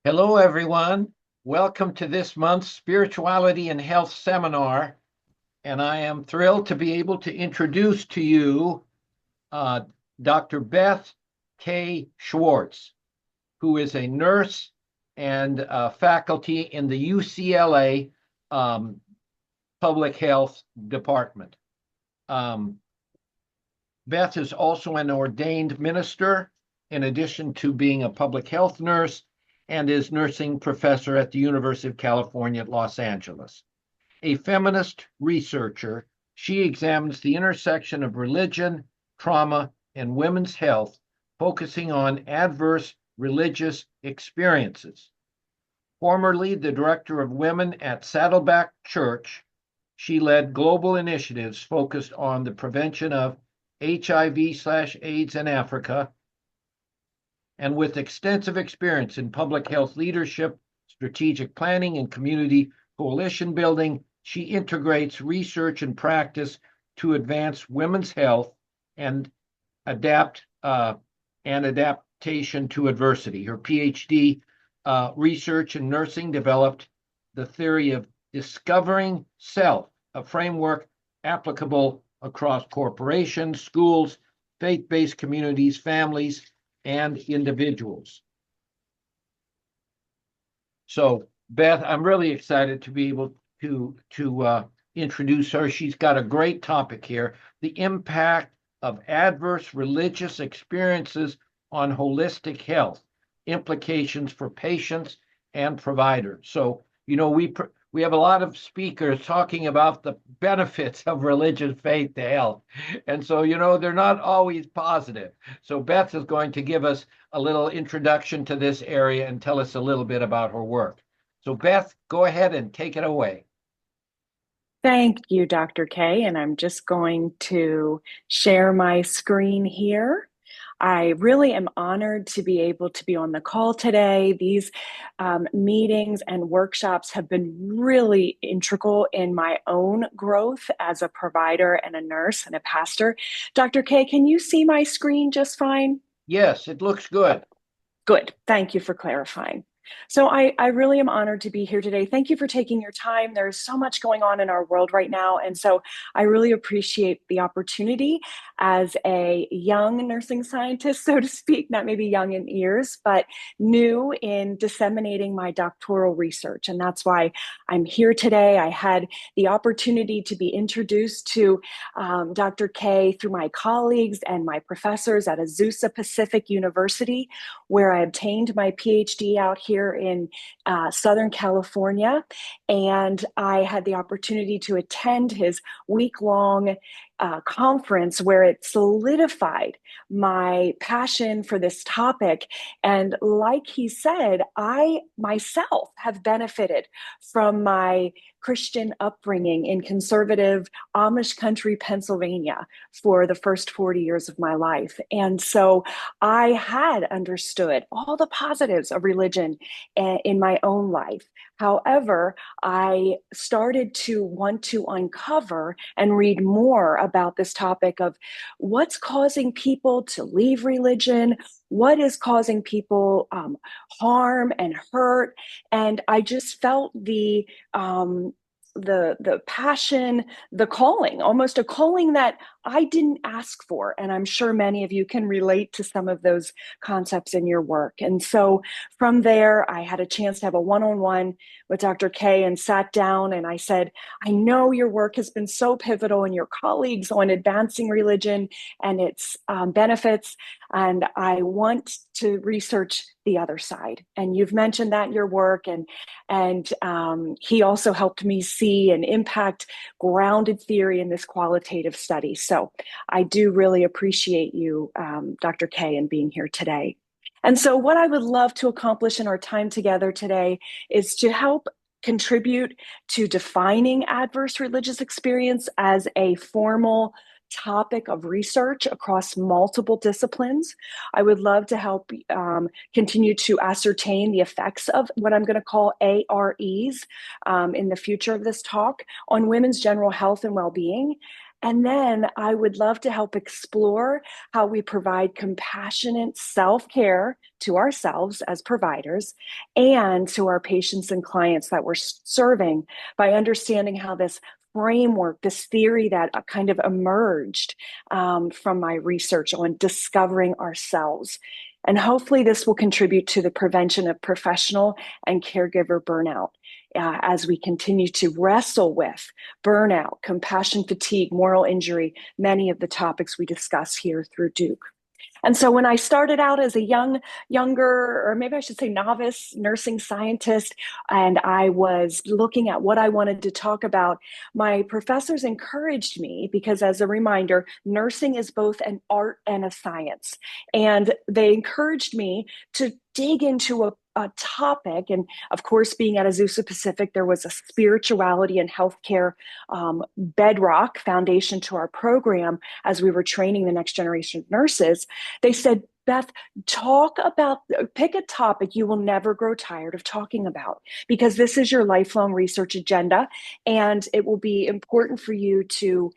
Hello, everyone. Welcome to this month's Spirituality and Health Seminar. And I am thrilled to be able to introduce to you uh, Dr. Beth K. Schwartz, who is a nurse and faculty in the UCLA Public Health Department. Beth is also an ordained minister, in addition to being a public health nurse, and is nursing professor at the University of California at Los Angeles. A feminist researcher, she examines the intersection of religion, trauma, and women's health, focusing on adverse religious experiences. Formerly the director of women at Saddleback Church, she led global initiatives focused on the prevention of HIV/AIDS in Africa, and with extensive experience in public health leadership, strategic planning, and community coalition building, she integrates research and practice to advance women's health and adaptation to adversity. Her PhD research in nursing developed the theory of discovering self, a framework applicable across corporations, schools, faith-based communities, families, and individuals. So, Beth, I'm really excited to be able to introduce her. She's got a great topic here: the impact of adverse religious experiences on holistic health, implications for patients and providers. So, we have a lot of speakers talking about the benefits of religious faith to health. And so, they're not always positive. So Beth is going to give us a little introduction to this area and tell us a little bit about her work. So Beth, go ahead and take it away. Thank you, Dr. K. And I'm just going to share my screen here. I really am honored to be able to be on the call today. These meetings and workshops have been really integral in my own growth as a provider and a nurse and a pastor. Dr. K, can you see my screen just fine? Yes, it looks good. Good. Thank you for clarifying. So I really am honored to be here today. Thank you for taking your time. There's so much going on in our world right now. And so I really appreciate the opportunity as a young nursing scientist, so to speak, not maybe young in years, but new in disseminating my doctoral research. And that's why I'm here today. I had the opportunity to be introduced to Dr. K through my colleagues and my professors at Azusa Pacific University, where I obtained my PhD out here in Southern California. And I had the opportunity to attend his week-long conference where it solidified my passion for this topic. And like he said, I myself have benefited from my Christian upbringing in conservative Amish country, Pennsylvania, for the first 40 years of my life. And so I had understood all the positives of religion in my own life. However, I started to want to uncover and read more about this topic of what's causing people to leave religion, what is causing people harm and hurt. And I just felt the passion, the calling, almost a calling that I didn't ask for. And I'm sure many of you can relate to some of those concepts in your work. And so from there, I had a chance to have a one-on-one with Dr. K and sat down and I said, I know your work has been so pivotal and your colleagues on advancing religion and its benefits. And I want to research the other side. And you've mentioned that in your work. And he also helped me see and impact grounded theory in this qualitative study. So I do really appreciate you, Dr. K, and being here today. And so what I would love to accomplish in our time together today is to help contribute to defining adverse religious experience as a formal topic of research across multiple disciplines. I would love to help continue to ascertain the effects of what I'm going to call AREs in the future of this talk on women's general health and well-being, And then I would love to help explore how we provide compassionate self care to ourselves as providers and to our patients and clients that we're serving by understanding how this framework, this theory that kind of emerged from my research on discovering ourselves. And hopefully, this will contribute to the prevention of professional and caregiver burnout as we continue to wrestle with burnout, compassion fatigue, moral injury, many of the topics we discuss here through Duke. And so when I started out as a younger, or maybe I should say novice nursing scientist, and I was looking at what I wanted to talk about, my professors encouraged me because, as a reminder, nursing is both an art and a science. And they encouraged me to dig into a topic. And of course, being at Azusa Pacific, there was a spirituality and healthcare bedrock foundation to our program as we were training the next generation of nurses. They said, Beth, pick a topic you will never grow tired of talking about, because this is your lifelong research agenda, and it will be important for you to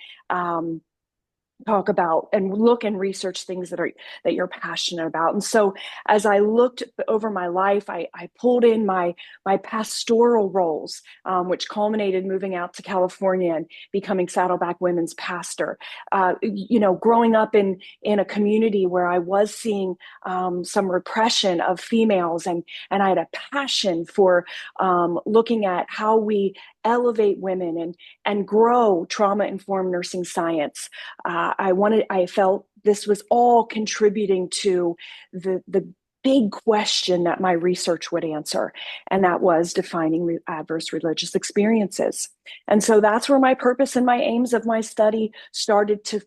talk about and look and research things that you're passionate about. And so as I looked over my life, I pulled in my pastoral roles, which culminated moving out to California and becoming Saddleback Women's pastor. Growing up in a community where I was seeing some repression of females, and I had a passion for looking at how we elevate women and grow trauma-informed nursing science. I felt this was all contributing to the big question that my research would answer, and that was defining adverse religious experiences. And so that's where my purpose and my aims of my study started to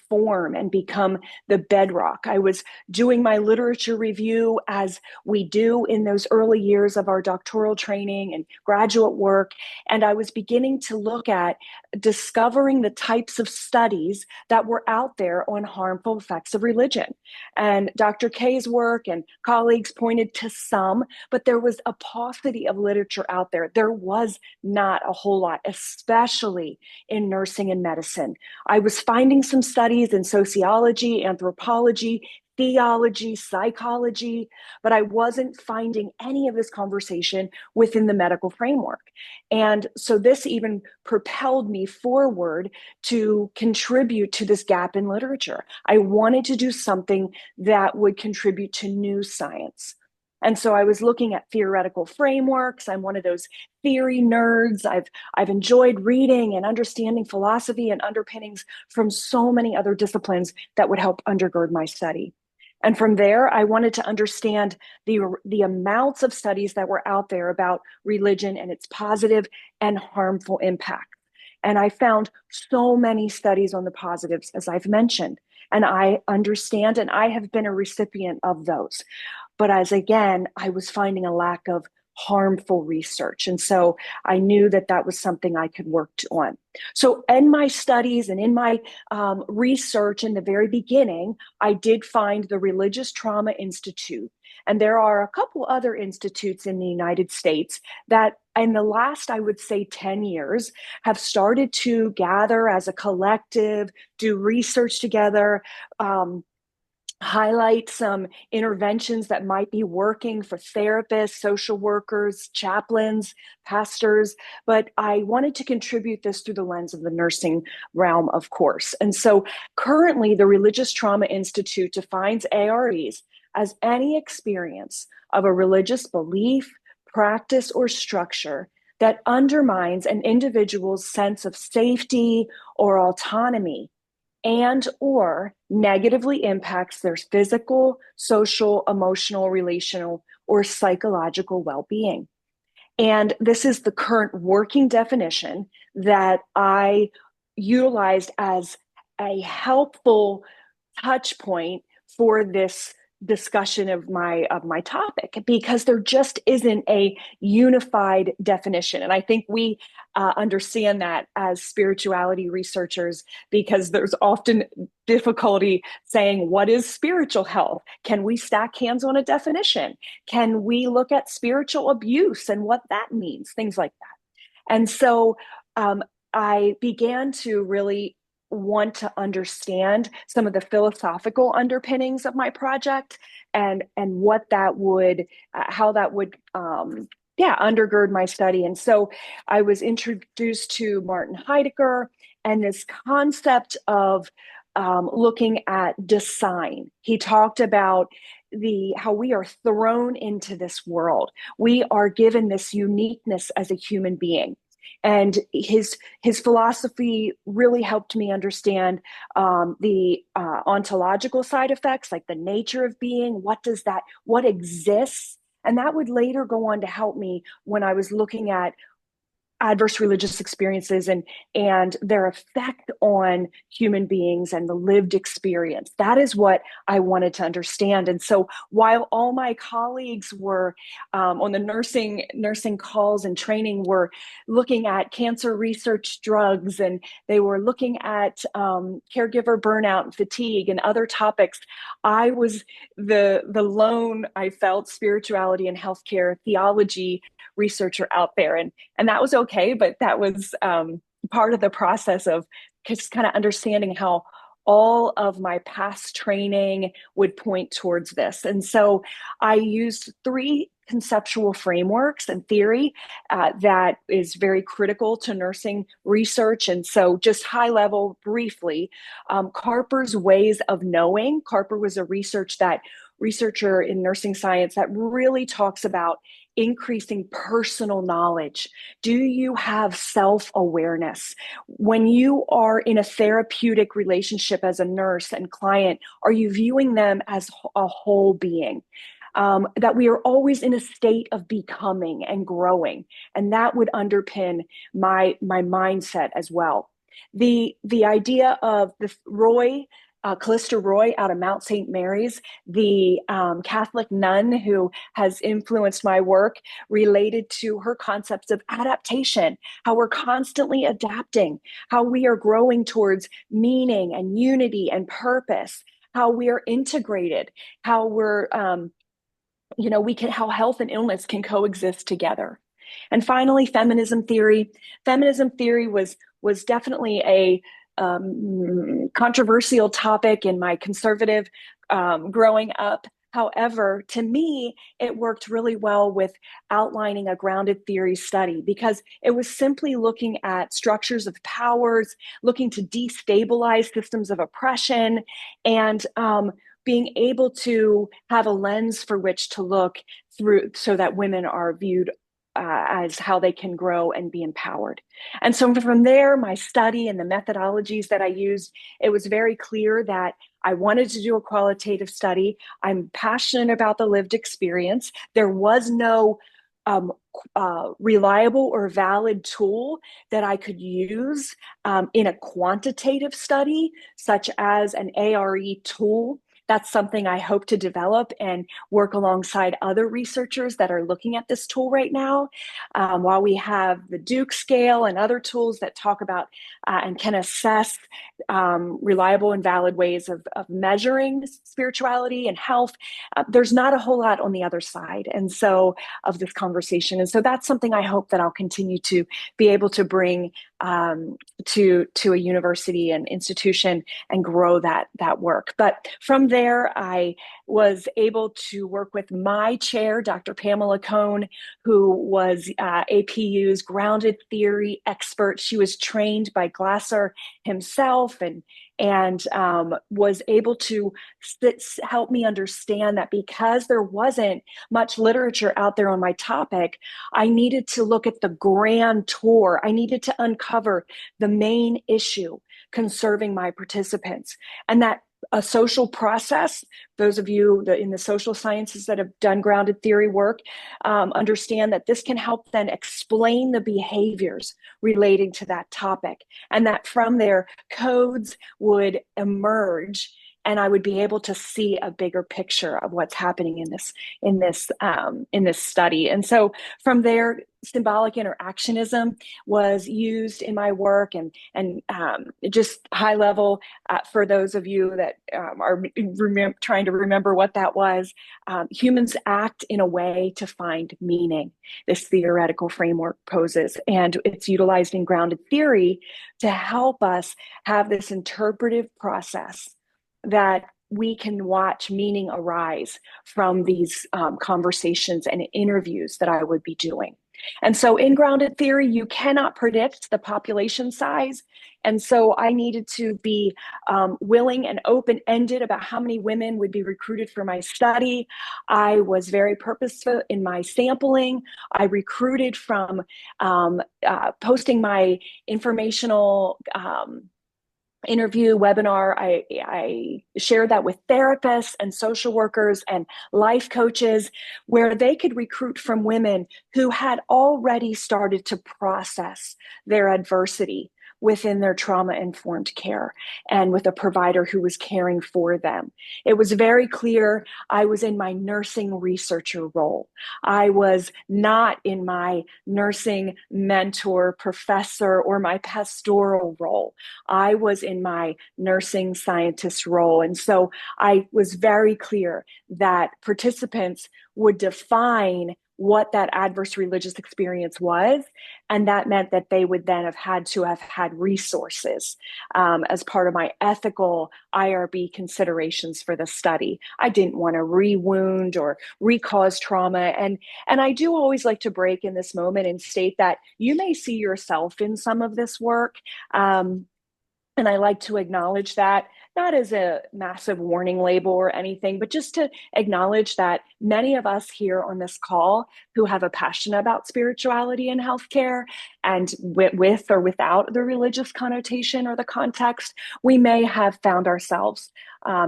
form and become the bedrock. I was doing my literature review, as we do in those early years of our doctoral training and graduate work, and I was beginning to look at discovering the types of studies that were out there on harmful effects of religion. And Dr. K's work and colleagues pointed to some, but there was a paucity of literature out there. There was not a whole lot, especially in nursing and medicine. I was finding some studies in sociology, anthropology, theology, psychology, but I wasn't finding any of this conversation within the medical framework. And so this even propelled me forward to contribute to this gap in literature. I wanted to do something that would contribute to new science. And so I was looking at theoretical frameworks. I'm one of those theory nerds. I've enjoyed reading and understanding philosophy and underpinnings from so many other disciplines that would help undergird my study. And from there, I wanted to understand the amounts of studies that were out there about religion and its positive and harmful impact. And I found so many studies on the positives, as I've mentioned. And I understand, and I have been a recipient of those. But as again, I was finding a lack of harmful research. And so I knew that that was something I could work on. So in my studies and in my research in the very beginning, I did find the Religious Trauma Institute. And there are a couple other institutes in the United States that in the last, I would say, 10 years have started to gather as a collective, do research together, highlight some interventions that might be working for therapists, social workers, chaplains, pastors. But I wanted to contribute this through the lens of the nursing realm, of course. And so currently, the Religious Trauma Institute defines AREs as any experience of a religious belief, practice, or structure that undermines an individual's sense of safety or autonomy, and or negatively impacts their physical, social, emotional, relational, or psychological well-being. And this is the current working definition that I utilized as a helpful touch point for this discussion of my topic, because there just isn't a unified definition. And I think we understand that as spirituality researchers, because there's often difficulty saying, what is spiritual health? Can we stack hands on a definition? Can we look at spiritual abuse and what that means? Things like that. And so I began to really want to understand some of the philosophical underpinnings of my project and what that would how that would yeah, undergird my study. And so I was introduced to Martin Heidegger and this concept of looking at design. He talked about the how we are thrown into this world. We are given this uniqueness as a human being. And his philosophy really helped me understand the ontological side effects, like the nature of being. What exists, and that would later go on to help me when I was looking at adverse religious experiences and their effect on human beings and the lived experience. That is what I wanted to understand. And so while all my colleagues were on the nursing calls and training were looking at cancer research drugs, and they were looking at caregiver burnout and fatigue and other topics, I was the lone, I felt, spirituality and healthcare theology researcher out there. And that was okay, but that was part of the process of just kind of understanding how all of my past training would point towards this. And so I used three conceptual frameworks and theory that is very critical to nursing research. And so just high level, briefly, Carper's ways of knowing. Carper was a researcher in nursing science that really talks about increasing personal knowledge. Do you have self-awareness? When you are in a therapeutic relationship as a nurse and client, are you viewing them as a whole being? That we are always in a state of becoming and growing. And that would underpin my mindset as well. The idea of the Callista Roy out of Mount St. Mary's, the Catholic nun who has influenced my work, related to her concepts of adaptation, how we're constantly adapting, how we are growing towards meaning and unity and purpose, how we are integrated, how we're, how health and illness can coexist together. And finally, feminism theory. Feminism theory was definitely a controversial topic in my conservative growing up. However, to me, it worked really well with outlining a grounded theory study because it was simply looking at structures of powers, looking to destabilize systems of oppression, and being able to have a lens for which to look through so that women are viewed as how they can grow and be empowered. And so from there, my study and the methodologies that I used, it was very clear that I wanted to do a qualitative study. I'm passionate about the lived experience. There was no reliable or valid tool that I could use in a quantitative study, such as an ARE tool. That's something I hope to develop and work alongside other researchers that are looking at this tool right now. While we have the Duke scale and other tools that talk about and can assess reliable and valid ways of measuring spirituality and health, there's not a whole lot on the other side. And so of this conversation. And so that's something I hope that I'll continue to be able to bring to a university and institution and grow that work. But from there, I was able to work with my chair, Dr. Pamela Cohn, who was APU's grounded theory expert. She was trained by Glasser himself and was able to help me understand that because there wasn't much literature out there on my topic, I needed to look at the grand tour. I needed to uncover the main issue conserving my participants, and that a social process. Those of you in the social sciences that have done grounded theory work understand that this can help then explain the behaviors relating to that topic, and that from there, codes would emerge and I would be able to see a bigger picture of what's happening in this study. And so from there, symbolic interactionism was used in my work, and just high level for those of you that are trying to remember what that was. Humans act in a way to find meaning, this theoretical framework poses, and it's utilized in grounded theory to help us have this interpretive process that we can watch meaning arise from these conversations and interviews that I would be doing. And so in grounded theory, you cannot predict the population size. And so I needed to be willing and open-ended about how many women would be recruited for my study. I was very purposeful in my sampling. I recruited from posting my informational interview webinar. I shared that with therapists and social workers and life coaches, where they could recruit from women who had already started to process their adversity within their trauma-informed care and with a provider who was caring for them. It was very clear I was in my nursing researcher role. I was not in my nursing mentor, professor, or my pastoral role. I was in my nursing scientist role. And so I was very clear that participants would define what that adverse religious experience was. And that meant that they would then have had resources as part of my ethical IRB considerations for the study. I didn't want to re-wound or recause trauma. And I do always like to break in this moment and state that you may see yourself in some of this work. And I like to acknowledge that, not as a massive warning label or anything, but just to acknowledge that many of us here on this call who have a passion about spirituality and healthcare, and with or without the religious connotation or the context, we may have found ourselves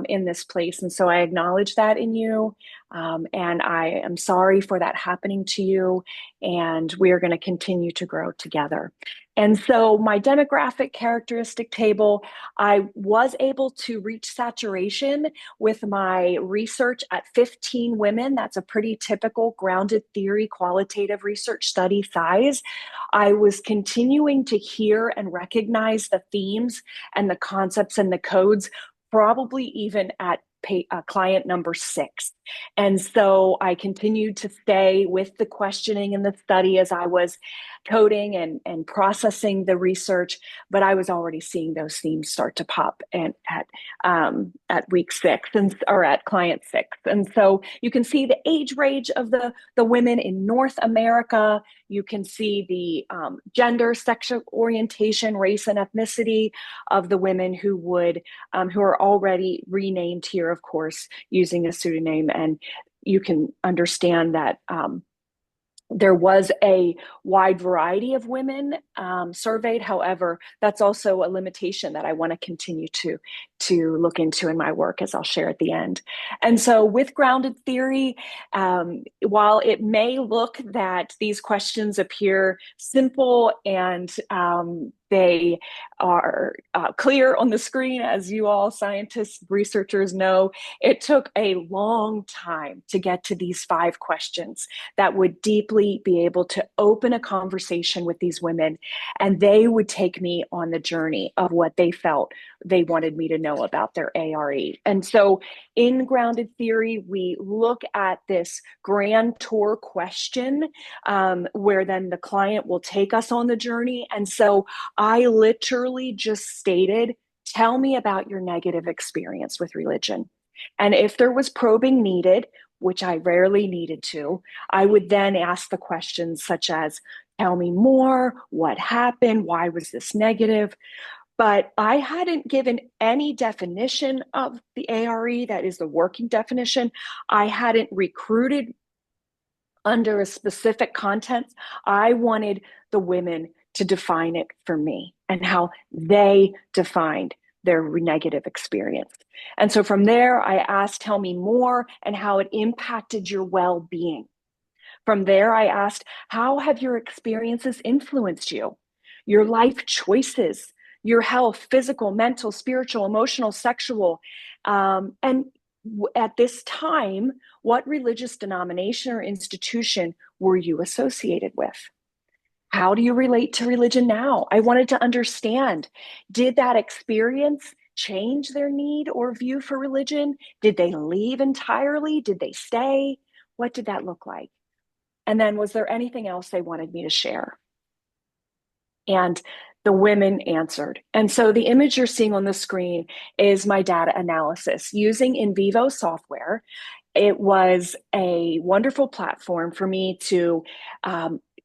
in this place. And so I acknowledge that in you. And I am sorry for that happening to you. And we are going to continue to grow together. And so my demographic characteristic table, I was able to reach saturation with my research at 15 women. That's a pretty typical grounded theory qualitative research study size. I was continuing to hear and recognize the themes and the concepts and the codes, probably even at client number 6. And so I continued to stay with the questioning and the study as I was coding and processing the research, but I was already seeing those themes start to pop and at week 6 or at client 6. And so you can see the age range of the women in North America. You can see the gender, sexual orientation, race, and ethnicity of the women who are already renamed here, of course, using a pseudonym. And you can understand that there was a wide variety of women surveyed. However, that's also a limitation that I want to continue to look into in my work, as I'll share at the end. And so with grounded theory, while it may look that these questions appear simple and they are clear on the screen, as you all scientists, researchers know, it took a long time to get to these 5 questions that would deeply be able to open a conversation with these women, and they would take me on the journey of what they felt they wanted me to know about their ARE. And so in grounded theory, we look at this grand tour question where then the client will take us on the journey. And so I literally just stated, tell me about your negative experience with religion. And if there was probing needed, which I rarely needed to, I would then ask the questions such as, tell me more, what happened, why was this negative? But I hadn't given any definition of the ARE, that is the working definition. I hadn't recruited under a specific content. I wanted the women to define it for me and how they defined their negative experience. And so from there, I asked, tell me more and how it impacted your well-being. From there, I asked, how have your experiences influenced you? Your life choices, your health, physical, mental, spiritual, emotional, sexual. And at this time, what religious denomination or institution were you associated with? How do you relate to religion now? I wanted to understand, did that experience change their need or view for religion? Did they leave entirely? Did they stay? What did that look like? And then was there anything else they wanted me to share? And the women answered. And so the image you're seeing on the screen is my data analysis using in vivo software. It was a wonderful platform for me to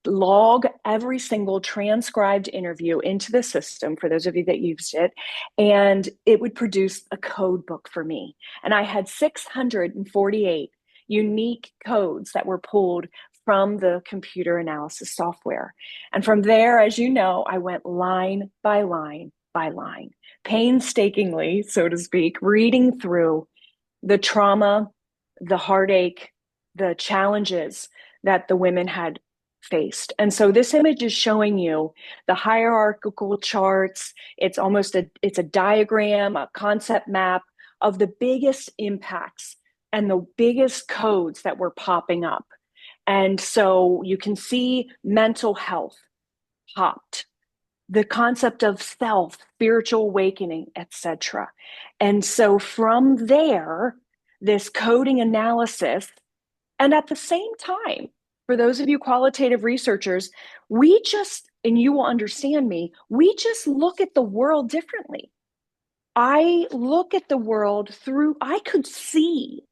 log every single transcribed interview into the system for those of you that used it, and it would produce a code book for me. And I had 648 unique codes that were pulled from the computer analysis software. And from there, as you know, I went line by line by line, painstakingly, so to speak, reading through the trauma, the heartache, the challenges that the women had faced. And so this image is showing you the hierarchical charts. It's a diagram, a concept map of the biggest impacts and the biggest codes that were popping up. And so you can see mental health popped, the concept of self, spiritual awakening, etc. And so from there, this coding analysis, and at the same time, for those of you qualitative researchers, and you will understand me, we just look at the world differently. I look at the world through, I could see,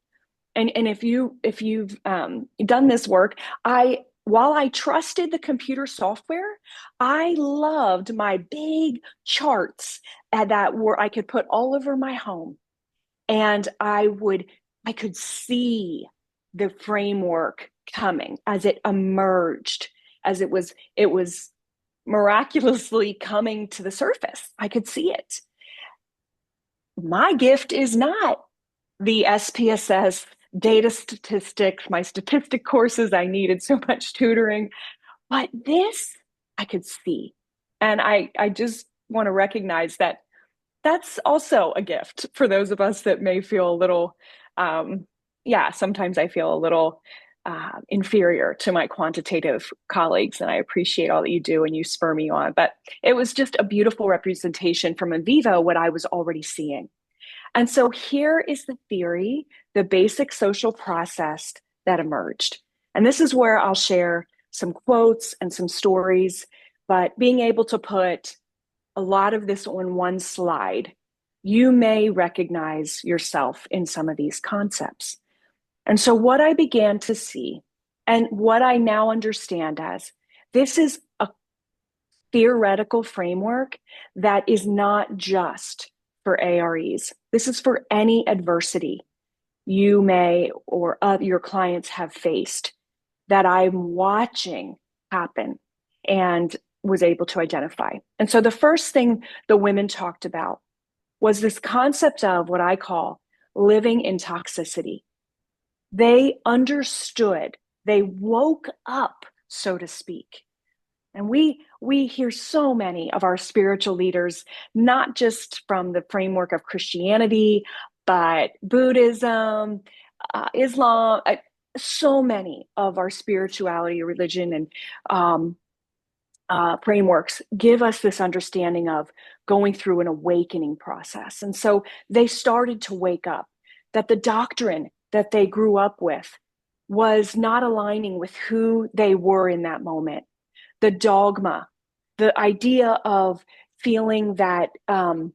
and if you've done this work, while I trusted the computer software, I loved my big charts that were I could put all over my home, and I could see the framework coming as it emerged, as it was miraculously coming to the surface. I could see it. My gift is not the SPSS data statistics, my statistic courses. I needed so much tutoring, but this I could see. And I just want to recognize that that's also a gift for those of us that may feel a little, sometimes I feel a little inferior to my quantitative colleagues, and I appreciate all that you do and you spur me on. But it was just a beautiful representation from in vivo what I was already seeing. And so here is the theory, the basic social process that emerged. And this is where I'll share some quotes and some stories, but being able to put a lot of this on one slide, you may recognize yourself in some of these concepts. And so what I began to see, and what I now understand as, this is a theoretical framework that is not just for AREs. This is for any adversity you may or your clients have faced that I'm watching happen and was able to identify. And so the first thing the women talked about was this concept of what I call living in toxicity. They understood, they woke up, so to speak. And we hear so many of our spiritual leaders, not just from the framework of Christianity, but Buddhism, Islam, so many of our spirituality, religion, and frameworks give us this understanding of going through an awakening process. And so they started to wake up that the doctrine that they grew up with was not aligning with who they were in that moment. The dogma, the idea of feeling that that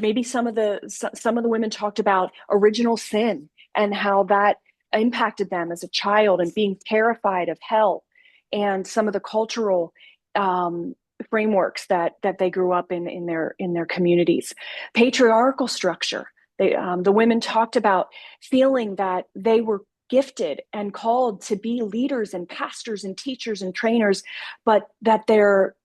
maybe some of the women talked about original sin and how that impacted them as a child and being terrified of hell, and some of the cultural frameworks that they grew up in their communities. Patriarchal structure. The women talked about feeling that they were gifted and called to be leaders and pastors and teachers and trainers, but that their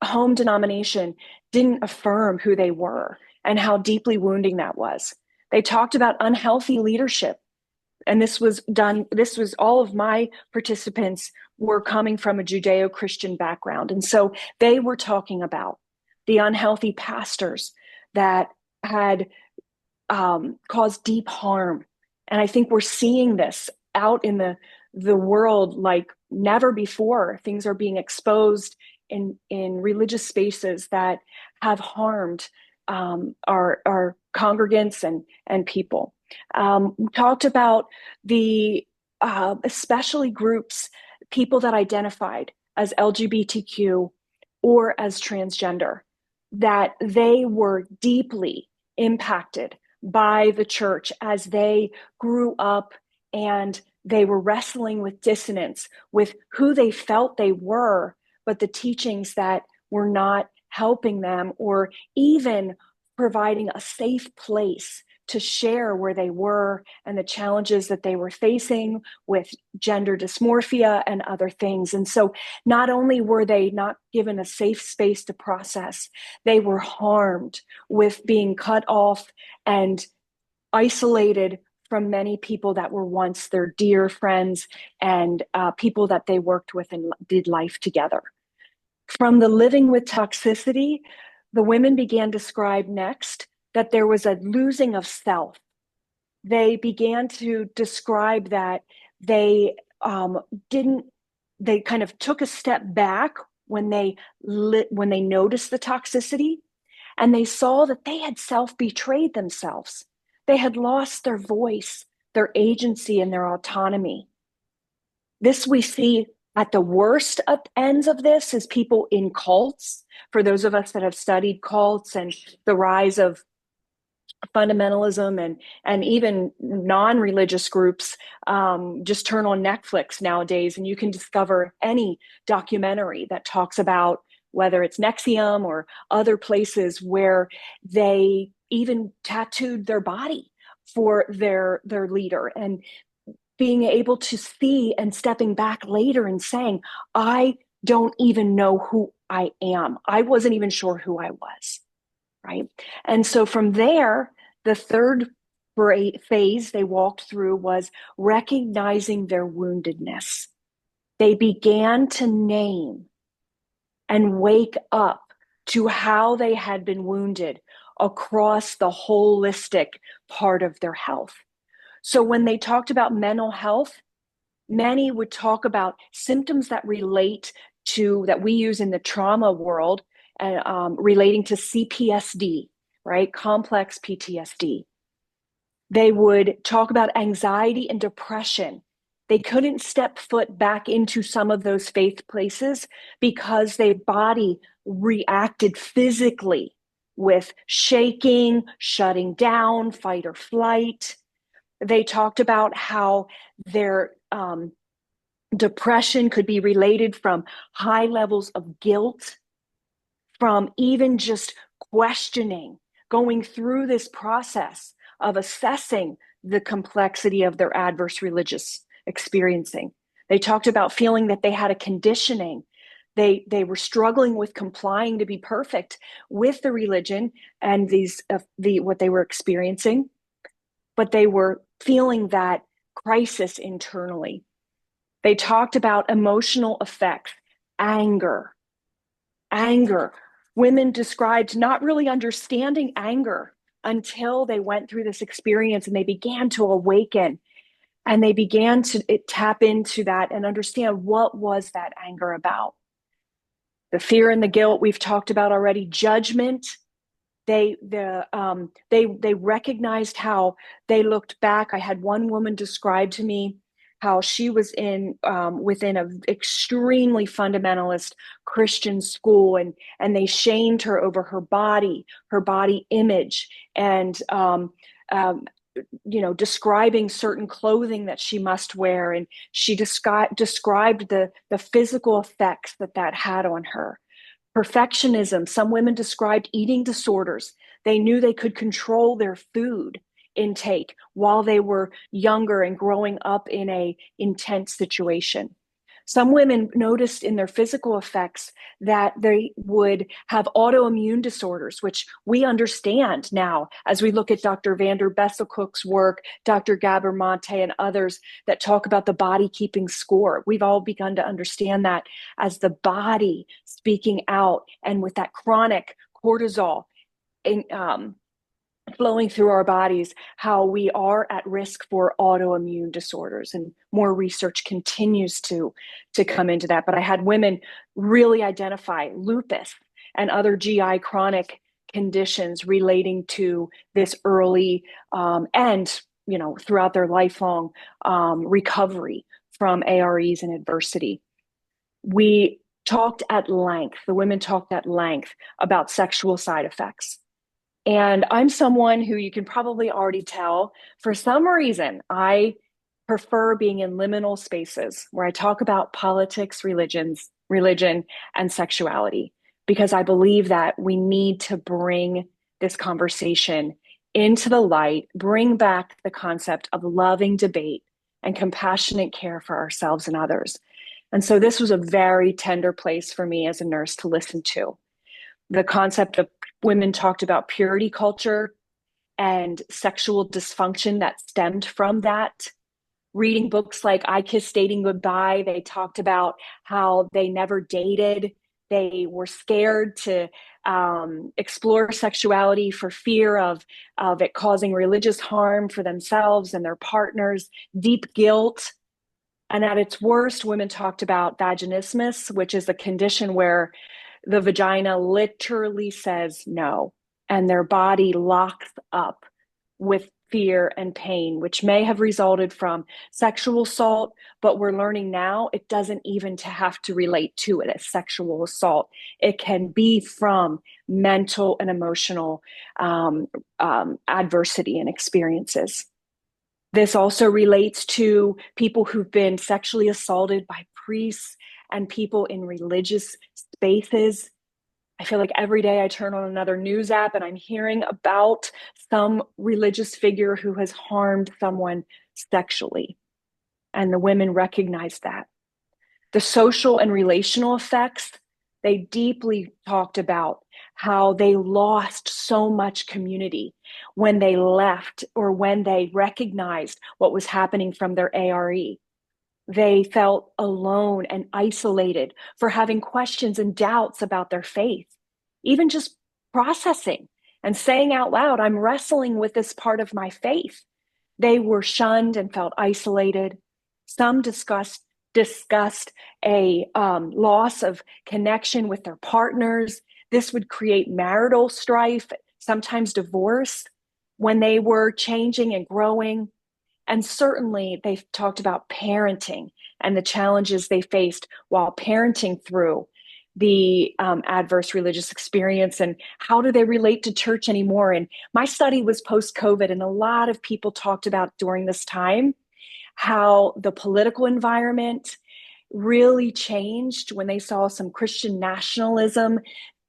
home denomination didn't affirm who they were and how deeply wounding that was. They talked about unhealthy leadership, And this was all of my participants were coming from a Judeo-Christian background. And so they were talking about the unhealthy pastors that had caused deep harm. And I think we're seeing this out in the world like never before. Things are being exposed in religious spaces that have harmed our congregants and people. We talked about the especially groups, people that identified as LGBTQ or as transgender, that they were deeply impacted by the church as they grew up, and they were wrestling with dissonance with who they felt they were, but the teachings that were not helping them or even providing a safe place to share where they were and the challenges that they were facing with gender dysmorphia and other things. And so not only were they not given a safe space to process, they were harmed with being cut off and isolated from many people that were once their dear friends and people that they worked with and did life together. From the living with toxicity, the women began to describe next that there was a losing of self. They began to describe that they they kind of took a step back when they noticed the toxicity, and they saw that they had self-betrayed themselves. They had lost their voice, their agency, and their autonomy. This we see at the worst of ends of this is people in cults. For those of us that have studied cults and the rise of fundamentalism and even non-religious groups, just turn on Netflix nowadays and you can discover any documentary that talks about whether it's Nexium or other places where they even tattooed their body for their leader, and being able to see and stepping back later and saying, I don't even know who I am. I wasn't even sure who I was, right? And so from there, the third phase they walked through was recognizing their woundedness. They began to name and wake up to how they had been wounded across the holistic part of their health. So when they talked about mental health, many would talk about symptoms that relate to, that we use in the trauma world, relating to CPSD, right? Complex PTSD. They would talk about anxiety and depression. They couldn't step foot back into some of those faith places because their body reacted physically with shaking, shutting down, fight or flight. They talked about how their depression could be related from high levels of guilt, from even just questioning, going through this process of assessing the complexity of their adverse religious experiencing. They talked about feeling that they had a conditioning. They were struggling with complying to be perfect with the religion and what they were experiencing, but they were feeling that crisis internally. They talked about emotional effects, anger. Women described not really understanding anger until they went through this experience and they began to awaken and they began to tap into that and understand what was that anger about. The fear and the guilt we've talked about already, judgment. They recognized how they looked back. I had one woman describe to me how she was within an extremely fundamentalist Christian school, and they shamed her over her body image, and describing certain clothing that she must wear, and she described the physical effects that had on her. Perfectionism. Some women described eating disorders. They knew they could control their food intake while they were younger and growing up in a intense situation. Some women noticed in their physical effects that they would have autoimmune disorders, which we understand now as we look at Dr. Vander Besselcook's work, Dr. Gabor Mate, and others that talk about the body keeping score. We've all begun to understand that as the body speaking out, and with that chronic cortisol in, flowing through our bodies, how we are at risk for autoimmune disorders. And more research continues to come into that. But I had women really identify lupus and other GI chronic conditions relating to this early and throughout their lifelong recovery from AREs and adversity. We talked at length, the women talked at length about sexual side effects. And I'm someone who, you can probably already tell, for some reason, I prefer being in liminal spaces where I talk about politics, religion, and sexuality, because I believe that we need to bring this conversation into the light, bring back the concept of loving debate and compassionate care for ourselves and others. And so this was a very tender place for me as a nurse to listen to. The concept of women talked about purity culture and sexual dysfunction that stemmed from that. Reading books like I Kissed Dating Goodbye, they talked about how they never dated. They were scared to explore sexuality for fear of it causing religious harm for themselves and their partners, deep guilt. And at its worst, women talked about vaginismus, which is a condition where the vagina literally says no, and their body locks up with fear and pain, which may have resulted from sexual assault, but we're learning now it doesn't even have to relate to it as sexual assault. It can be from mental and emotional adversity and experiences. This also relates to people who've been sexually assaulted by priests and people in religious spaces. I feel like every day I turn on another news app and I'm hearing about some religious figure who has harmed someone sexually. And the women recognize that. The social and relational effects, they deeply talked about how they lost so much community when they left or when they recognized what was happening from their ARE. They felt alone and isolated for having questions and doubts about their faith, even just processing and saying out loud, I'm wrestling with this part of my faith. They were shunned and felt isolated. Some discussed a loss of connection with their partners. This would create marital strife, sometimes divorce, when they were changing and growing. And certainly they've talked about parenting and the challenges they faced while parenting through the adverse religious experience, and how do they relate to church anymore. And my study was post-COVID, and a lot of people talked about during this time how the political environment really changed when they saw some Christian nationalism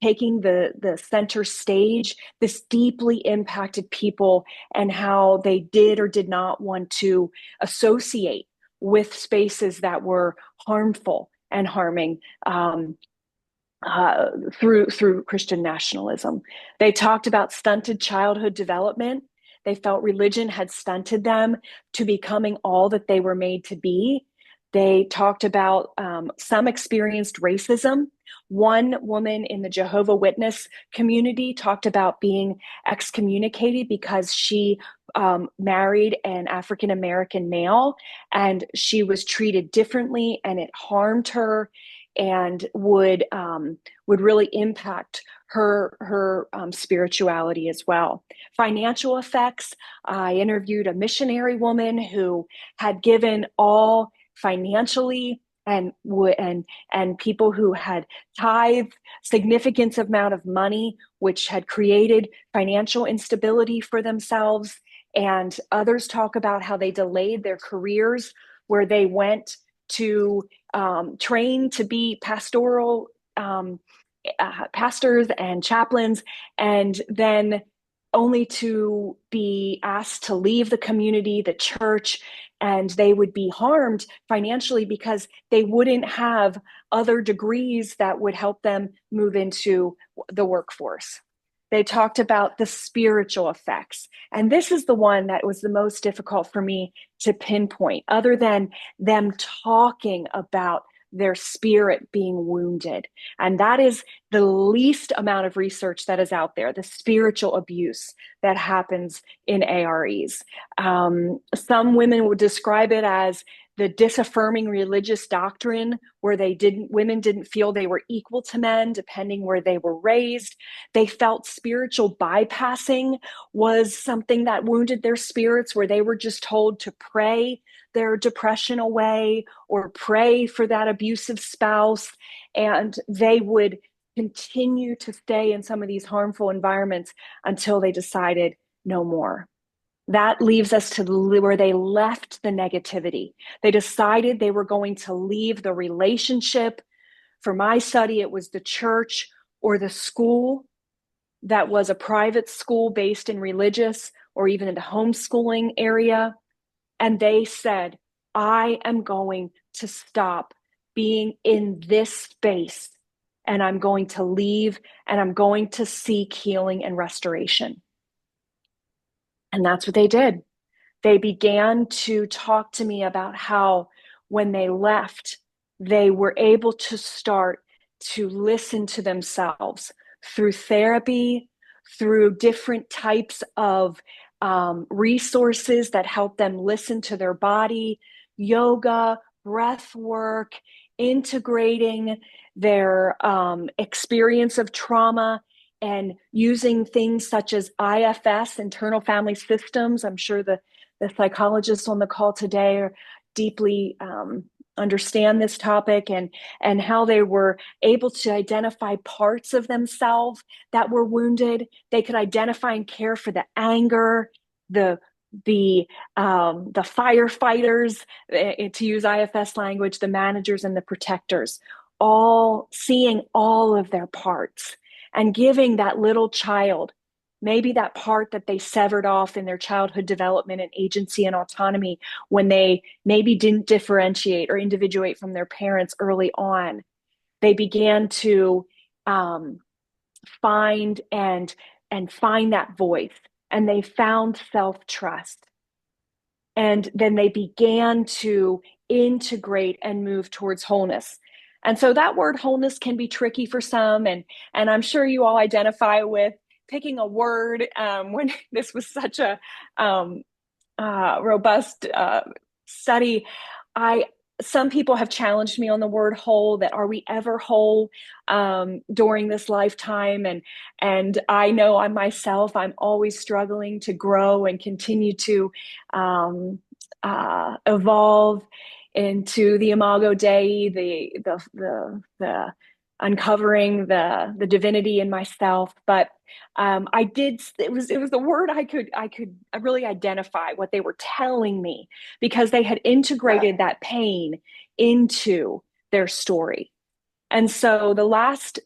taking the center stage. This deeply impacted people and how they did or did not want to associate with spaces that were harmful and harming through Christian nationalism. They talked about stunted childhood development. They felt religion had stunted them to becoming all that they were made to be. They talked about some experienced racism. One woman in the Jehovah's Witness community talked about being excommunicated because she married an African American male, and she was treated differently, and it harmed her and would really impact her spirituality as well. Financial effects. I interviewed a missionary woman who had given all financially, and people who had tithed significant amount of money, which had created financial instability for themselves. And others talk about how they delayed their careers, where they went to train to be pastoral pastors and chaplains, and then only to be asked to leave the community, the church, and they would be harmed financially because they wouldn't have other degrees that would help them move into the workforce. They talked about the spiritual effects. And this is the one that was the most difficult for me to pinpoint, other than them talking about their spirit being wounded. And that is the least amount of research that is out there, the spiritual abuse that happens in AREs. Some women would describe it as the disaffirming religious doctrine, where women didn't feel they were equal to men depending where they were raised. They felt spiritual bypassing was something that wounded their spirits, where they were just told to pray their depression away or pray for that abusive spouse, and they would continue to stay in some of these harmful environments until they decided no more. That leaves us to where they left the negativity. They decided they were going to leave the relationship. For my study, it was the church or the school that was a private school based in religious or even in the homeschooling area. And they said, I am going to stop being in this space, and I'm going to leave, and I'm going to seek healing and restoration. And that's what they did. They began to talk to me about how when they left, they were able to start to listen to themselves through therapy, through different types of resources that help them listen to their body, yoga, breath work, integrating their experience of trauma and using things such as IFS, internal family systems. I'm sure the psychologists on the call today are deeply understand this topic, and how they were able to identify parts of themselves that were wounded. They could identify and care for the anger, the firefighters, to use IFS language, the managers and the protectors, all seeing all of their parts and giving that little child maybe that part that they severed off in their childhood development and agency and autonomy when they maybe didn't differentiate or individuate from their parents early on. They began to find find that voice, and they found self-trust. And then they began to integrate and move towards wholeness. And so that word wholeness can be tricky for some, and I'm sure you all identify with picking a word when this was such a robust study. Some people have challenged me on the word whole, that are we ever whole during this lifetime? And I know I myself, I'm always struggling to grow and continue to evolve into the Imago Dei, the uncovering the divinity in myself. But I did. It was the word I could really identify what they were telling me, because they had integrated that pain into their story. And so the last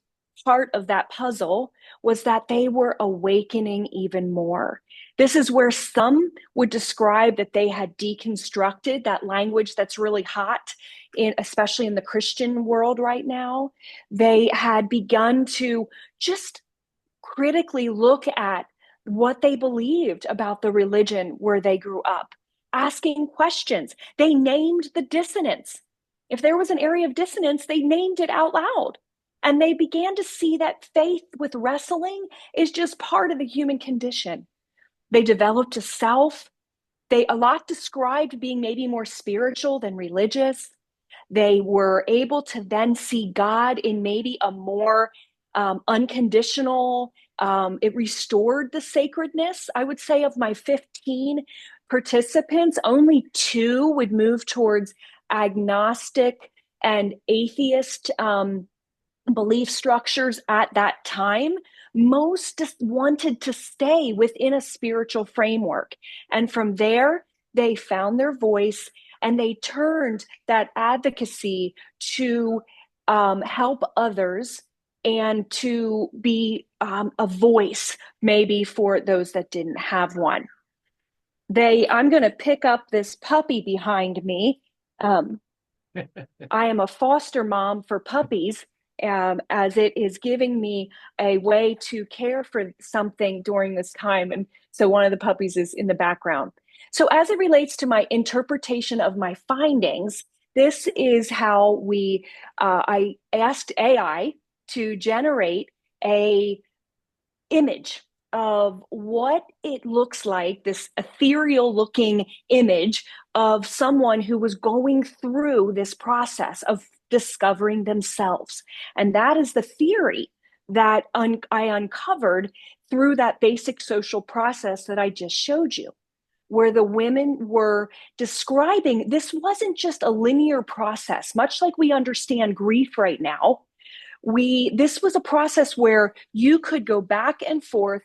part of that puzzle was that they were awakening even more. This is where some would describe that they had deconstructed that language that's really hot, especially in the Christian world right now. They had begun to just critically look at what they believed about the religion where they grew up, asking questions. They named the dissonance. If there was an area of dissonance, they named it out loud. And they began to see that faith with wrestling is just part of the human condition. They developed a self. A lot described being maybe more spiritual than religious. They were able to then see God in maybe a more unconditional, it restored the sacredness. I would say of my 15 participants, only 2 would move towards agnostic and atheist belief structures at that time. Most just wanted to stay within a spiritual framework. And from there, they found their voice, and they turned that advocacy to help others and to be a voice maybe for those that didn't have one. I'm going to pick up this puppy behind me. Um, I am a foster mom for puppies, as it is giving me a way to care for something during this time. And so one of the puppies is in the background. So, as it relates to my interpretation of my findings, this is how I asked AI to generate a image of what it looks like, this ethereal looking image of someone who was going through this process of discovering themselves. And that is the theory that I uncovered through that basic social process that I just showed you, where the women were describing this wasn't just a linear process, much like we understand grief right now. This was a process where you could go back and forth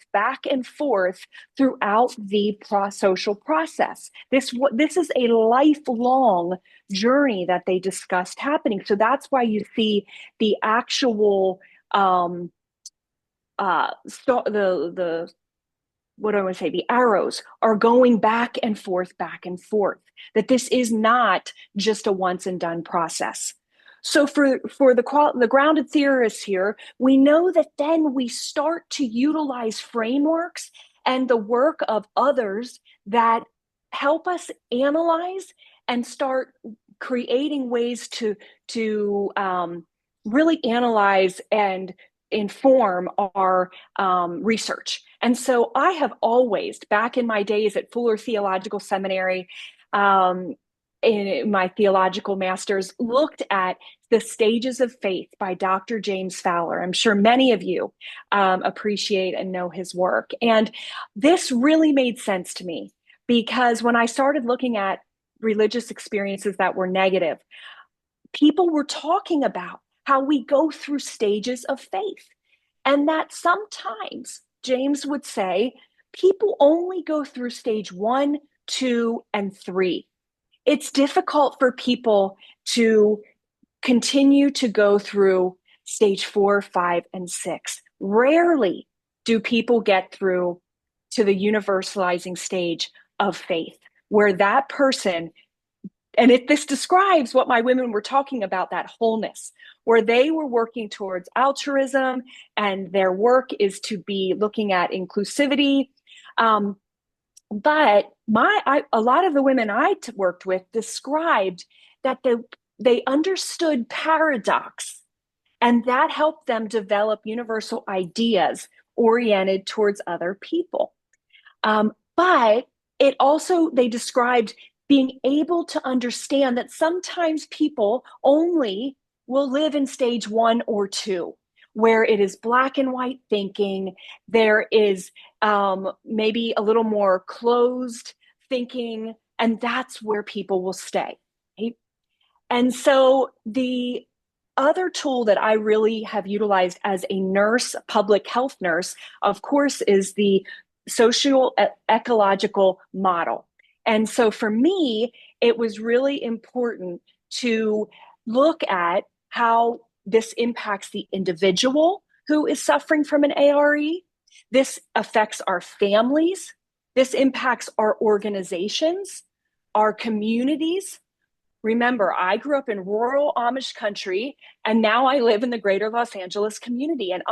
throughout the social process. This is a lifelong journey that they discussed happening. So that's why you see the actual the what do I want to say? The arrows are going back and forth. That this is not just a once and done process. So for the grounded theorists here, we know that then we start to utilize frameworks and the work of others that help us analyze and start creating ways to really analyze and inform our research. And so I have always, back in my days at Fuller Theological Seminary, in my theological master's, looked at The Stages of Faith by Dr. James Fowler. I'm sure many of you appreciate and know his work. And this really made sense to me because when I started looking at religious experiences that were negative, people were talking about how we go through stages of faith. And that sometimes, James would say, people only go through stage 1, 2, and 3. It's difficult for people to continue to go through stage 4, 5, and 6. Rarely do people get through to the universalizing stage of faith, where that person, and this describes what my women were talking about, that wholeness, where they were working towards altruism, and their work is to be looking at inclusivity. But a lot of the women I worked with described that they understood paradox, and that helped them develop universal ideas oriented towards other people. But it also, they described being able to understand that sometimes people only will live in stage 1 or 2, where it is black and white thinking. There is maybe a little more closed thinking, and that's where people will stay. Right? And so the other tool that I really have utilized as a nurse, public health nurse, of course, is the social ecological model. And so for me, it was really important to look at how this impacts the individual who is suffering from an ARE. This affects our families. This impacts our organizations, our communities. Remember, I grew up in rural Amish country, and now I live in the greater Los Angeles community. And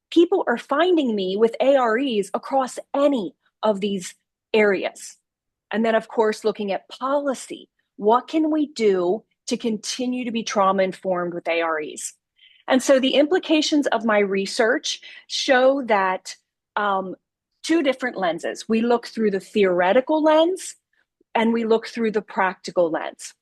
people are finding me with AREs across any of these areas. And then, of course, looking at policy. What can we do to continue to be trauma informed with AREs? And so the implications of my research show that two different lenses. We look through the theoretical lens and we look through the practical lens.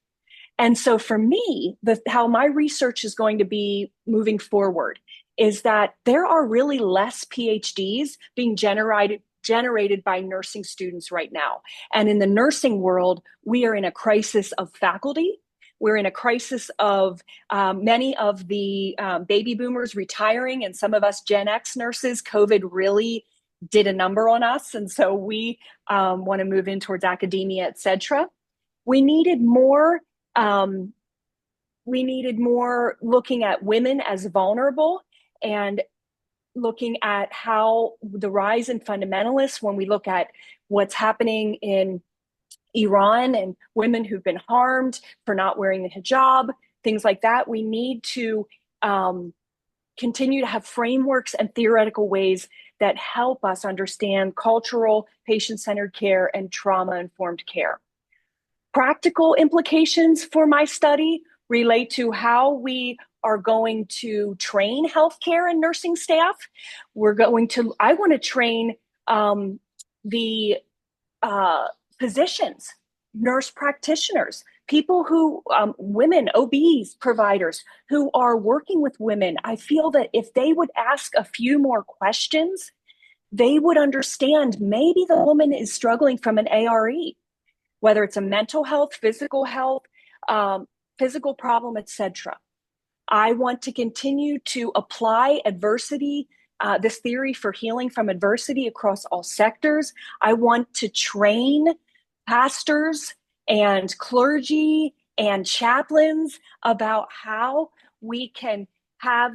And so for me, how my research is going to be moving forward is that there are really less PhDs being generated by nursing students right now. And in the nursing world, we are in a crisis of faculty. We're in a crisis of many of the baby boomers retiring, and some of us Gen X nurses. COVID really did a number on us. And so we want to move in towards academia, et cetera. We needed more looking at women as vulnerable, and looking at how the rise in fundamentalists, when we look at what's happening in Iran and women who've been harmed for not wearing the hijab, things like that. We need to continue to have frameworks and theoretical ways that help us understand cultural, patient-centered care and trauma-informed care. Practical implications for my study relate to how we are going to train healthcare and nursing staff. I want to train the physicians, nurse practitioners, people who, women, OBs providers who are working with women. I feel that if they would ask a few more questions, they would understand maybe the woman is struggling from an ARE, whether it's a mental health, physical problem, etc. I want to continue to apply adversity, this theory for healing from adversity across all sectors. I want to train pastors and clergy and chaplains about how we can have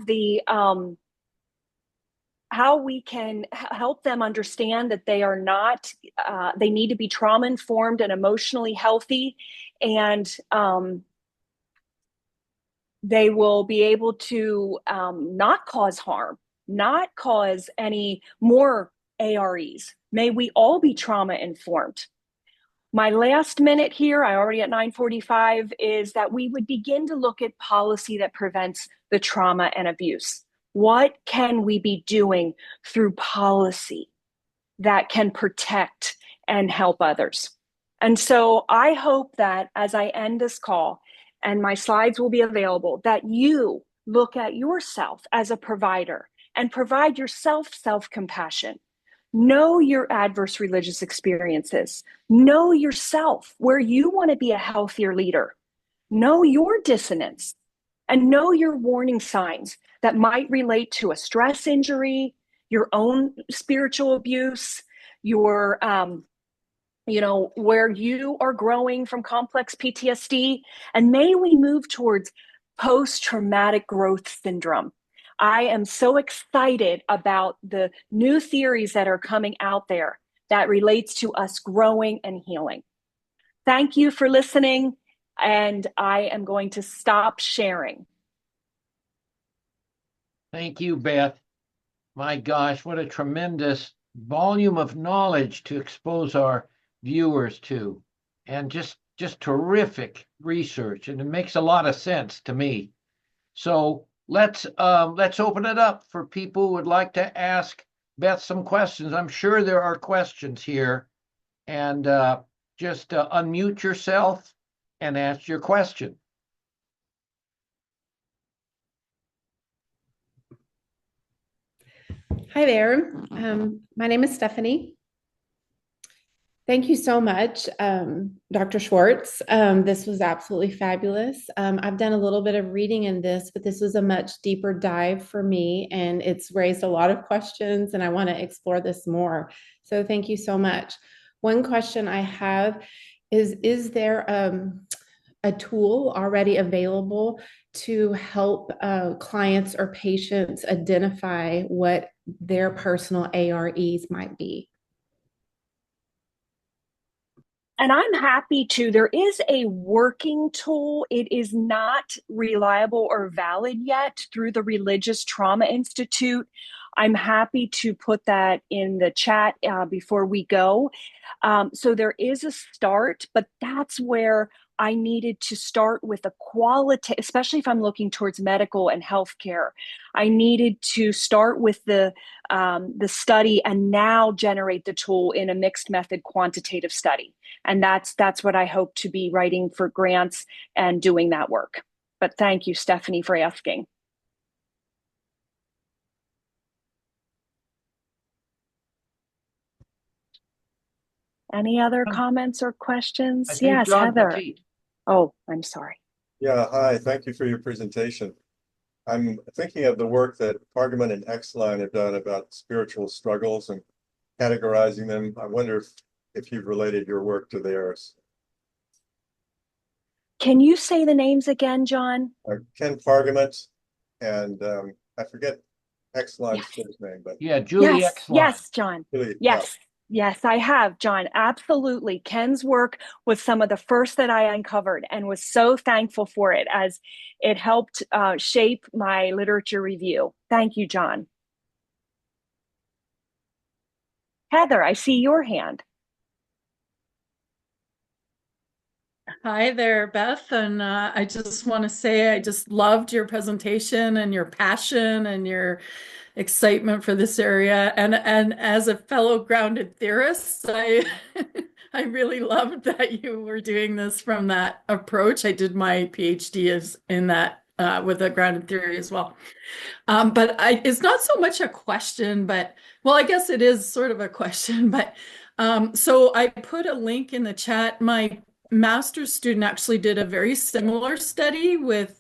how we can help them understand that they are not, they need to be trauma informed and emotionally healthy, and they will be able to not cause harm, not cause any more AREs. May we all be trauma informed. My last minute here, I already at 9:45, is that we would begin to look at policy that prevents the trauma and abuse. What can we be doing through policy that can protect and help others? And so I hope that as I end this call, and my slides will be available, that you look at yourself as a provider and provide yourself self-compassion. Know your adverse religious experiences. Know yourself, where you want to be a healthier leader. Know your dissonance and know your warning signs that might relate to a stress injury, your own spiritual abuse, your where you are growing from complex PTSD. And may we move towards post-traumatic growth syndrome. I am so excited about the new theories that are coming out there that relates to us growing and healing. Thank you for listening, and I am going to stop sharing. Thank you, Beth. My gosh, what a tremendous volume of knowledge to expose our viewers to, and just terrific research, and it makes a lot of sense to me. So let's open it up for people who would like to ask Beth some questions. I'm sure there are questions here, and just unmute yourself and ask your question. Hi there. My name is Stephanie. Thank you so much, Dr. Schwartz. This was absolutely fabulous. I've done a little bit of reading in this, but this was a much deeper dive for me, and it's raised a lot of questions, and I want to explore this more. So thank you so much. One question I have is there a tool already available to help clients or patients identify what their personal AREs might be? And I'm happy to. There is a working tool. It is not reliable or valid yet through the Religious Trauma Institute. I'm happy to put that in the chat before we go. So there is a start, but that's where I needed to start with a quality, especially if I'm looking towards medical and healthcare. I needed to start with the study and now generate the tool in a mixed method quantitative study. And that's what I hope to be writing for grants and doing that work. But thank you, Stephanie, for asking. Any other comments or questions? Yes, John Heather. Petit. Oh, I'm sorry. Yeah, hi, thank you for your presentation. I'm thinking of the work that Pargament and Exline have done about spiritual struggles and categorizing them. I wonder if you've related your work to theirs. Can you say the names again, John? Ken Pargament and I forget Exline's first name, but yeah, Julie yes, Exline. yes, John. Julie, yes. Yes, I have, John. Absolutely. Ken's work was some of the first that I uncovered and was so thankful for it as it helped shape my literature review. Thank you, John. Heather, I see your hand. Hi there, Beth. And I just want to say I just loved your presentation and your passion and your excitement for this area. And as a fellow grounded theorist, I I really loved that you were doing this from that approach. I did my PhD as in that with a grounded theory as well. It's not so much a question, but well, I guess it is sort of a question, but so I put a link in the chat. My master's student actually did a very similar study with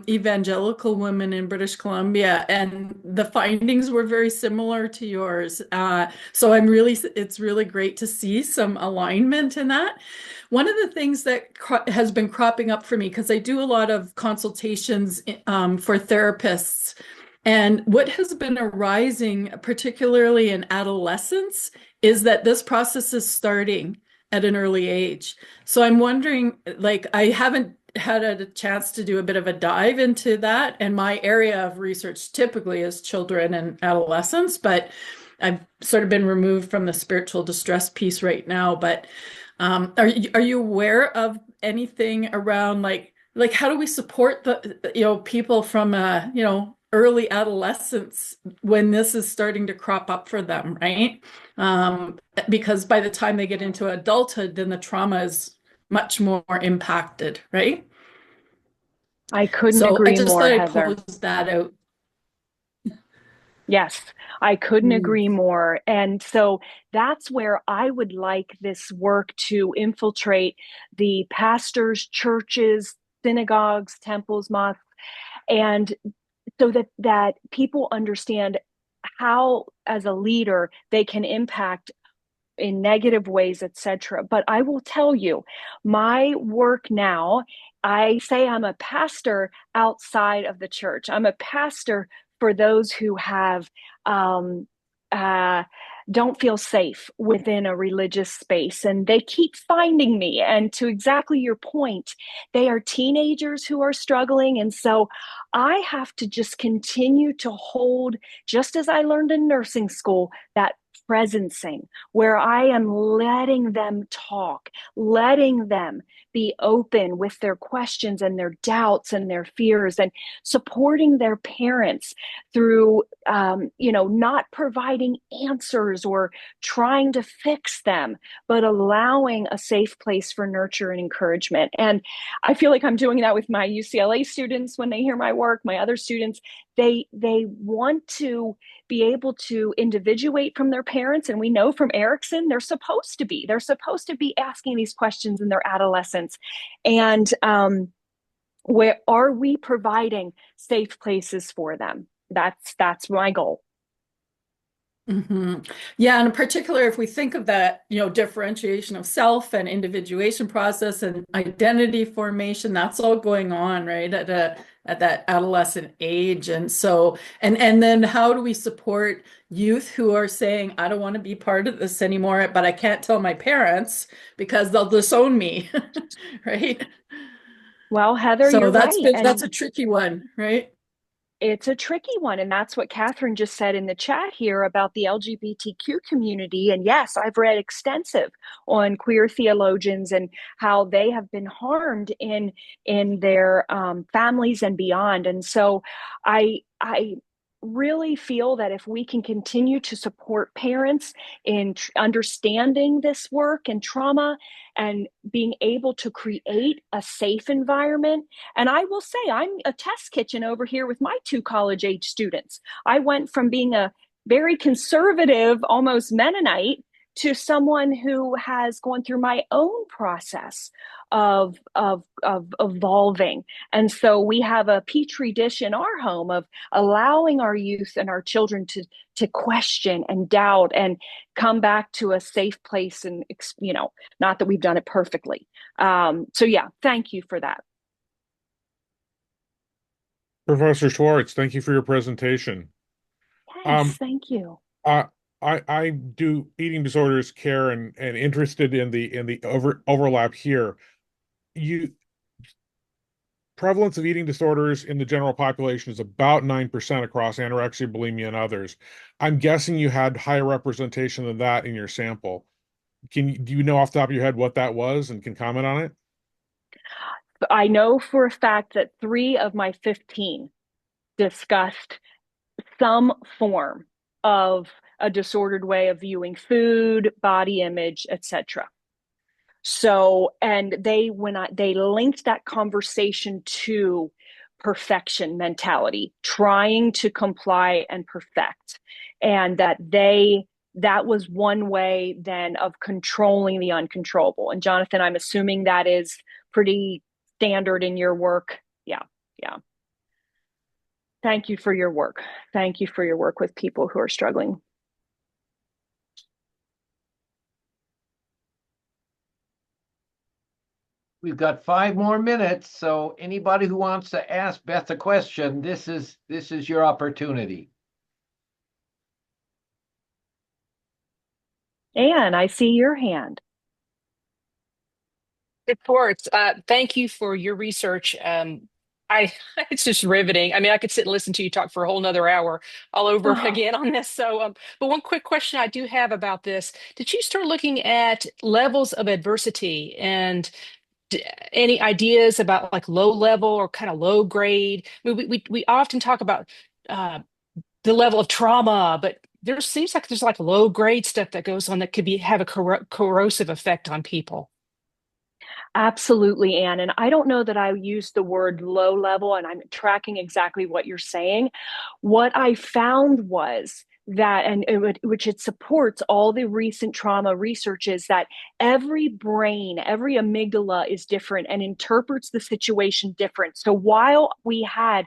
evangelical women in British Columbia, and the findings were very similar to yours. So it's really great to see some alignment in that. One of the things that has been cropping up for me, because I do a lot of consultations for therapists, and what has been arising, particularly in adolescence, is that this process is starting at an early age. So I'm wondering, like, I haven't had a chance to do a bit of a dive into that. And my area of research typically is children and adolescents, but I've sort of been removed from the spiritual distress piece right now. But are you aware of anything around like how do we support the people from early adolescence when this is starting to crop up for them, right? Because by the time they get into adulthood, then the trauma is much more impacted, right? I couldn't So I agree just more, thought I'd Heather. pose that out. Yes, I couldn't Mm. agree more. And so that's where I would like this work to infiltrate the pastors, churches, synagogues, temples, mosques, and so that people understand how, as a leader, they can impact in negative ways, etc. But I will tell you, my work now, I say I'm a pastor outside of the church. I'm a pastor for those who have uh, don't feel safe within a religious space, and they keep finding me. And to exactly your point, they are teenagers who are struggling, and so I have to just continue to hold, just as I learned in nursing school, that presencing where I am letting them talk, letting them be open with their questions and their doubts and their fears, and supporting their parents through, not providing answers or trying to fix them, but allowing a safe place for nurture and encouragement. And I feel like I'm doing that with my UCLA students when they hear my work, my other students. They want to be able to individuate from their parents. And we know from Erickson, they're supposed to be asking these questions in their adolescence. And where are we providing safe places for them? That's my goal. Hmm. Yeah, and in particular, if we think of that, differentiation of self and individuation process and identity formation, that's all going on, right, at that adolescent age. And so, and then how do we support youth who are saying, I don't want to be part of this anymore, but I can't tell my parents because they'll disown me, right? Well, Heather, So you're right. that's And a tricky one, right? it's a tricky one. And that's what Catherine just said in the chat here about the LGBTQ community. And yes, I've read extensive on queer theologians and how they have been harmed in their families and beyond. And so I really feel that if we can continue to support parents in understanding this work and trauma and being able to create a safe environment. And I will say, I'm a test kitchen over here with my two college age students. I went from being a very conservative, almost Mennonite, to someone who has gone through my own process of evolving. And so we have a petri dish in our home of allowing our youth and our children to question and doubt and come back to a safe place. And not that we've done it perfectly. So yeah, thank you for that. Professor Schwartz, thank you for your presentation. Yes, Um, thank you. uh, I do eating disorders care and interested in the overlap here. You Prevalence of eating disorders in the general population is about 9% across anorexia, bulimia, and others. I'm guessing you had higher representation than that in your sample. Do you know off the top of your head what that was and can comment on it? I know for a fact that 3 of my 15 discussed some form of a disordered way of viewing food, body image, etc. So, and they linked that conversation to perfection mentality, trying to comply and perfect, and that was one way then of controlling the uncontrollable. And Jonathan, I'm assuming that is pretty standard in your work. Yeah, yeah. Thank you for your work. Thank you for your work with people who are struggling. We've got 5 more minutes, so anybody who wants to ask Beth a question, this is your opportunity. Anne, I see your hand. Reports. Thank you for your research. I it's just riveting. I mean, I could sit and listen to you talk for a whole nother hour all over Oh, again on this. So, but one quick question I do have about this: did you start looking at levels of adversity and any ideas about like low level or kind of low grade? I mean, we often talk about uh, the level of trauma, but there seems like there's like low grade stuff that goes on that could have a corrosive effect on people. absolutely, Anne. And I don't know that I use the word low level, and I'm tracking exactly what you're saying. What I found was that, which it supports all the recent trauma research, is that every brain, every amygdala is different and interprets the situation different. So while we had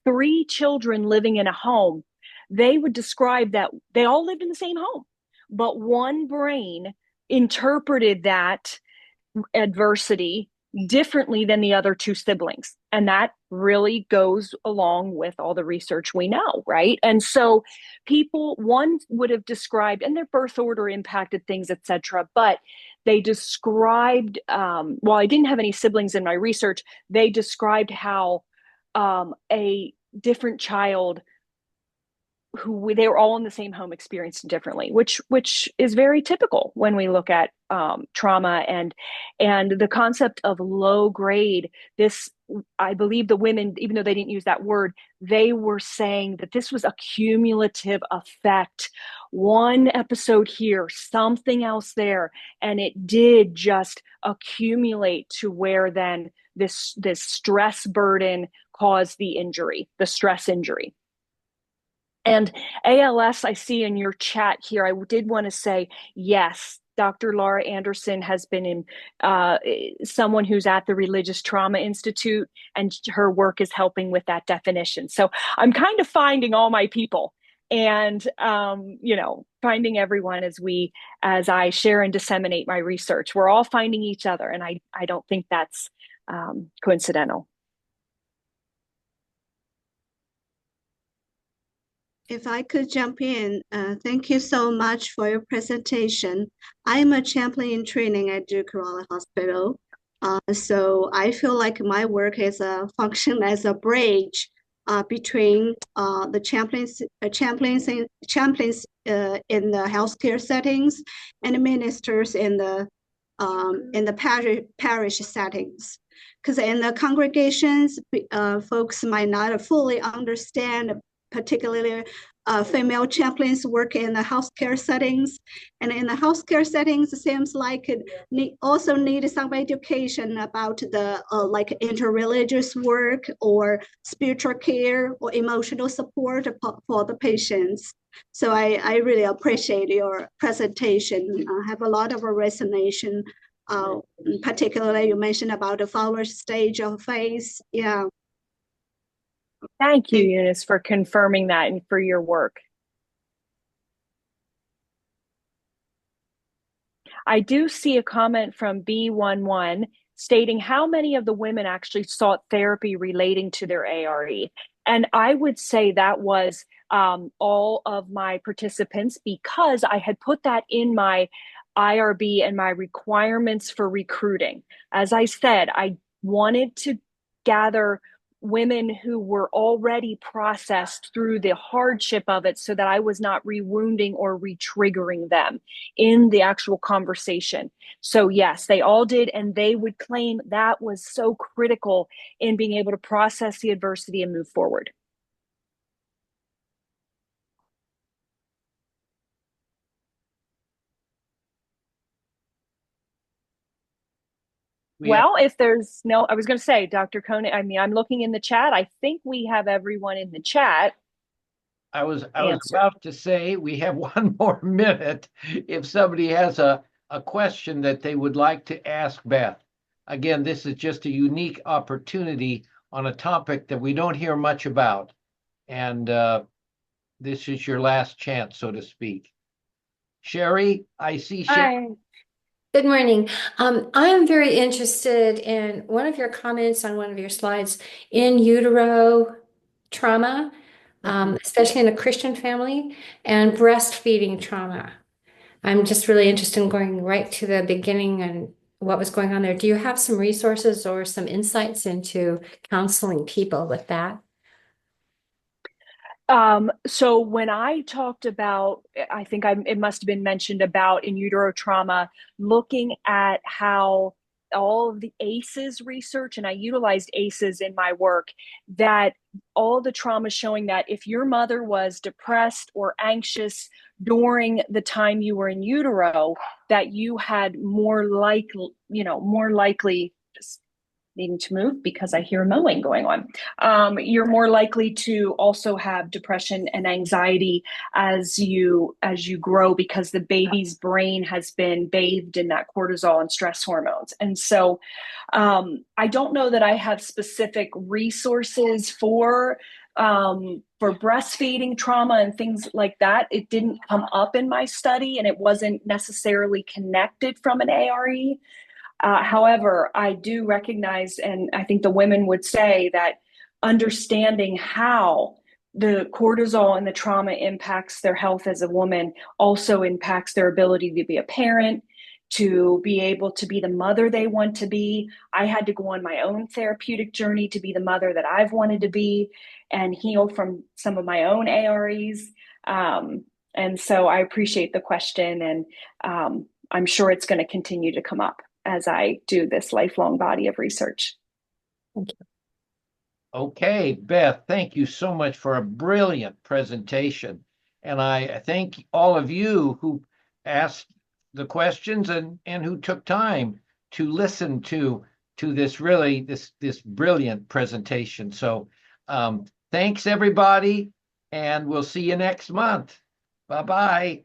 3 children living in a home, they would describe that they all lived in the same home, but one brain interpreted that adversity differently than the other 2 siblings. And that really goes along with all the research we know, right? And so one would have described, and their birth order impacted things, etc. But they described, while I didn't have any siblings in my research, they described how a different child who they were all in the same home experienced differently, which is very typical when we look at trauma and the concept of low grade. This, I believe, the women, even though they didn't use that word, they were saying that this was a cumulative effect. One episode here, something else there, and it did just accumulate to where then this stress burden caused the injury, the stress injury. And ALS, I see in your chat here, I did want to say, yes, Dr. Laura Anderson has been in someone who's at the Religious Trauma Institute, and her work is helping with that definition. So I'm kind of finding all my people and, finding everyone as I share and disseminate my research. We're all finding each other, and I don't think that's coincidental. If I could jump in, thank you so much for your presentation. I'm a chaplain in training at Duke Raleigh Hospital. So I feel like my work is a function as a bridge between the chaplains in the healthcare settings and ministers in the parish settings. Because in the congregations, folks might not fully understand, particularly female chaplains work in the healthcare settings. And in the healthcare settings, it seems like it also need some education about the like interreligious work or spiritual care or emotional support for the patients. So I really appreciate your presentation. I have a lot of resonation. Particularly, you mentioned about the forward stage of faith. Yeah. Thank you, Eunice, for confirming that and for your work. I do see a comment from B11. stating how many of the women actually sought therapy relating to their ARE. And I would say that was all of my participants, because I had put that in my IRB and my requirements for recruiting. As I said, I wanted to gather women who were already processed through the hardship of it so that I was not rewounding or re-triggering them in the actual conversation. So yes, they all did, and they would claim that was so critical in being able to process the adversity and move forward. Well, if there's no, I was going to say, Dr. Koenig, I mean, I'm looking in the chat. I think we have everyone in the chat. I was about to say we have one more minute if somebody has a question that they would like to ask Beth. Again, this is just a unique opportunity on a topic that we don't hear much about. And this is your last chance, so to speak. Sherry, I see Sherry. Hi. Good morning. I'm very interested in one of your comments on one of your slides, in utero trauma, especially in a Christian family, and breastfeeding trauma. I'm just really interested in going right to the beginning and what was going on there. Do you have some resources or some insights into counseling people with that? So when I talked about, I think it must have been mentioned about in utero trauma, looking at how all of the ACEs research, and I utilized ACEs in my work, that all the trauma showing that if your mother was depressed or anxious during the time you were in utero, that you had more likely, just needing to move because I hear mowing going on. You're more likely to also have depression and anxiety as you grow, because the baby's brain has been bathed in that cortisol and stress hormones. And so I don't know that I have specific resources for breastfeeding trauma and things like that. It didn't come up in my study, and it wasn't necessarily connected from an ARE. However, I do recognize, and I think the women would say, that understanding how the cortisol and the trauma impacts their health as a woman also impacts their ability to be a parent, to be able to be the mother they want to be. I had to go on my own therapeutic journey to be the mother that I've wanted to be and heal from some of my own AREs. And so I appreciate the question, and I'm sure it's going to continue to come up as I do this lifelong body of research. Thank you. Okay, Beth, thank you so much for a brilliant presentation. And I thank all of you who asked the questions and who took time to listen to this brilliant presentation. So thanks everybody, and we'll see you next month. Bye-bye.